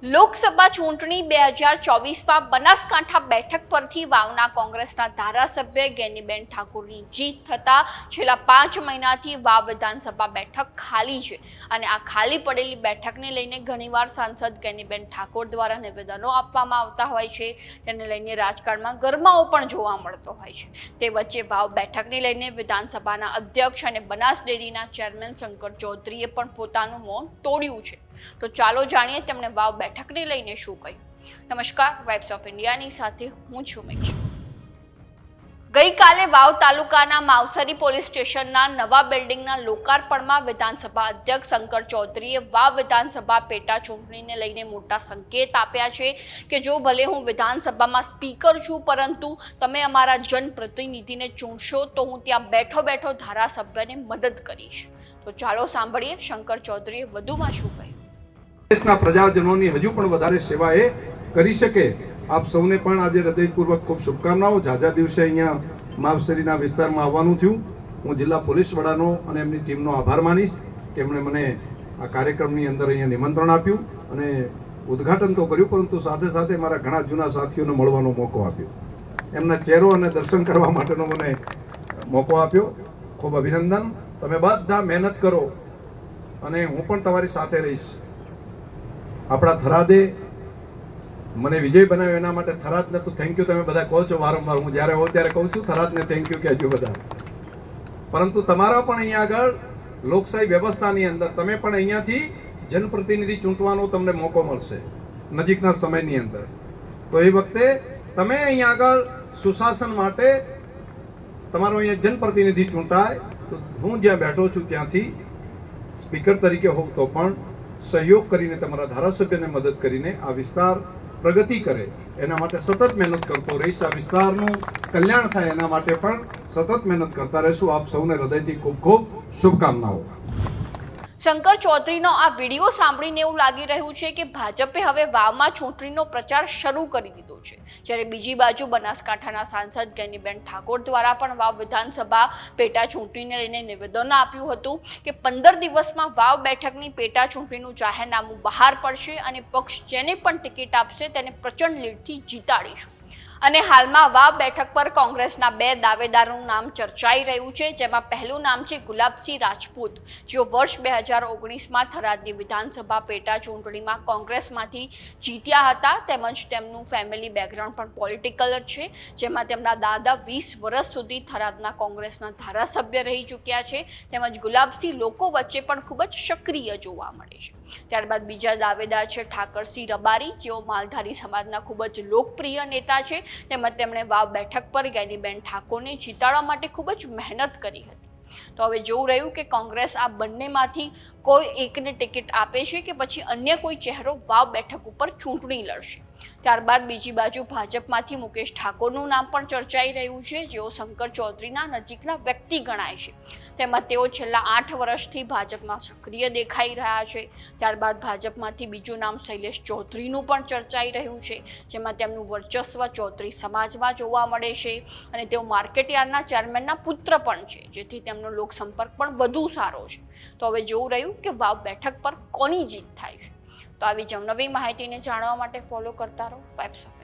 લોકસભા ચૂંટણી 2024માં બનાસકાંઠા બેઠક પરથી વાવના કોંગ્રેસના ધારાસભ્ય ગેનીબેન ઠાકોરની જીત થતા છેલ્લા 5 મહિનાથી વાવ વિધાનસભા બેઠક ખાલી છે અને આ ખાલી પડેલી બેઠકને લઈને ઘણીવાર સાંસદ ગેનીબેન ઠાકોર દ્વારા નિવેદનો આપવામાં આવતા હોય છે, તેને લઈને રાજકારણમાં ગરમાવો પણ જોવા મળતો હોય છે। તે વચ્ચે વાવ બેઠકને લઈને વિધાનસભાના અધ્યક્ષ અને બનાસ ડેરીના ચેરમેન શંકર ચૌધરીએ પણ પોતાનું મૌન તોડ્યું છે। તો ચાલો જાણીએ તેમણે વાવ બેઠકને લઈને શું કહ્યું। નમસ્કાર, વાઇબ્સ ઓફ ઇન્ડિયાની સાથે હું છું મેક્ષ। ગઈકાલે વાવ તાલુકાના માવસરી પોલીસ સ્ટેશનના નવા બિલ્ડિંગના લોકાર્પણમાં વિધાનસભા અધ્યક્ષ શંકર ચૌધરીએ વાવ વિધાનસભા પેટા ચૂંટણીને લઈને મોટા સંકેત આપ્યા છે કે જો ભલે હું વિધાનસભામાં સ્પીકર છું, પરંતુ તમે અમારા જનપ્રતિનિધિને ચૂંટશો તો હું ત્યાં બેઠો બેઠો ધારાસભ્યને મદદ કરીશ। તો ચાલો સાંભળીએ શંકર ચૌધરીએ વધુમાં શું કહ્યું। દેશના પ્રજાજનોની હજુ પણ વધારે સેવા એ કરી શકે। આપ સૌને પણ આજે હૃદયપૂર્વક ખૂબ શુભકામનાઓ। ઝાઝા દિવસે અહીંયા માવસરીના વિસ્તારમાં આવવાનું થયું। હું જિલ્લા પોલીસ વડાનો અને એમની ટીમનો આભાર માનીશ કે એમણે મને આ કાર્યક્રમની અંદર અહીંયા નિમંત્રણ આપ્યું અને ઉદ્ઘાટન તો કર્યું, પરંતુ સાથે સાથે મારા ઘણા જૂના સાથીઓને મળવાનો મોકો આપ્યો, એમના ચહેરો અને દર્શન કરવા માટેનો મને મોકો આપ્યો। ખૂબ અભિનંદન। તમે બધા મહેનત કરો અને હું પણ તમારી સાથે રહીશ। આપણા થરાદે મને વિજય બનાવ્યો, એના માટે થરાદને તો થેન્ક યુ તમે બધા કહો છો વારંવાર, હું જ્યારે હોઉં ત્યારે કહું છું થરાદને થેન્ક યુ કહેજો બધા। પરંતુ તમારા પણ અહીંયા આગળ લોકશાહી વ્યવસ્થાની અંદર તમે પણ અહીંયાથી જનપ્રતિનિધિ ચૂંટવાનો તમને મોકો મળશે નજીકના સમયની અંદર। તો એ વખતે તમે અહીંયા આગળ સુશાસન માટે તમારો અહીંયા જનપ્રતિનિધિ ચૂંટાય તો હું જ્યાં બેઠો છું ત્યાંથી સ્પીકર તરીકે હોઉં તો પણ સહયોગ કરીને તમારા ધારાસભ્યને મદદ કરીને આ વિસ્તાર પ્રગતિ કરે એના માટે સતત મહેનત કરતો રહીશ। આ વિસ્તારનું કલ્યાણ થાય એના માટે પણ સતત મહેનત કરતા રહીશું। આપ સૌને હૃદયથી ખૂબ ખૂબ શુભકામનાઓ। શંકર ચૌધરીનો આ વિડીયો સાંભળીને એવું લાગી રહ્યું છે કે ભાજપે હવે વાવમાં ચૂંટણીનો પ્રચાર શરૂ કરી દીધો છે, જ્યારે બીજી બાજુ બનાસકાંઠાના સાંસદ ગેનીબેન ઠાકોર દ્વારા પણ વાવ વિધાનસભા પેટા ચૂંટણીને લઈને નિવેદન આપ્યું હતું કે 15 દિવસમાં વાવ બેઠકની પેટા ચૂંટણીનું જાહેરનામું બહાર પડશે અને પક્ષ જેને પણ ટિકિટ આપશે તેને પ્રચંડ લીડથી જીતાડીશું। અને હાલમાં વાવ બેઠક પર કોંગ્રેસના 2 દાવેદારોનું નામ ચર્ચાઈ રહ્યું છે, જેમાં પહેલું નામ છે ગુલાબસિંહ રાજપૂત, જેઓ વર્ષ 2019માં થરાદની વિધાનસભા પેટા ચૂંટણીમાં કોંગ્રેસમાંથી જીત્યા હતા, તેમજ તેમનું ફેમિલી બેકગ્રાઉન્ડ પણ પોલિટિકલ જ છે, જેમાં તેમના દાદા 20 વર્ષ સુધી થરાદના કોંગ્રેસના ધારાસભ્ય રહી ચૂક્યા છે। તેમજ ગુલાબસિંહ લોકો વચ્ચે પણ ખૂબ જ સક્રિય જોવા મળે છે। ત્યારબાદ બીજા દાવેદાર છે ઠાકરસિંહ રબારી, જેઓ માલધારી સમાજના ખૂબ જ લોકપ્રિય નેતા છે, તેમજ તેમણે વાવ બેઠક પર ગેનીબેન ઠાકોરને જીતાડવા માટે ખૂબ જ મહેનત કરી હતી। તો હવે જોવું રહ્યું કે કોંગ્રેસ આ બંનેમાંથી કોઈ એકને ટિકિટ આપે છે કે પછી અન્ય કોઈ ચહેરો વાવ બેઠક ઉપર ચૂંટણી લડશે। ત્યારબાદ બીજી બાજુ ભાજપમાંથી મુકેશ ઠાકોરનું નામ પણ ચર્ચાઈ રહ્યું છે, જેઓ શંકર ચૌધરીના નજીકના વ્યક્તિ ગણાય છે, તેમજ તેઓ છેલ્લા 8 વર્ષથી ભાજપમાં સક્રિય દેખાઈ રહ્યા છે। ત્યારબાદ ભાજપમાંથી બીજું નામ શૈલેષ ચૌધરીનું પણ ચર્ચાઈ રહ્યું છે, જેમાં તેમનું વર્ચસ્વ ચૌધરી સમાજમાં જોવા મળે છે અને તેઓ માર્કેટયાર્ડના ચેરમેનના પુત્ર પણ છે, જેથી તેમનો લોકસંપર્ક પણ વધુ સારો છે। તો હવે જોવું રહ્યું કે વાવ બેઠક પર કોની જીત થાય છે। તો આવી જ નવી માહિતીને જાણવા માટે ફોલો કરતા રહો વાઇબ્સ ઓફ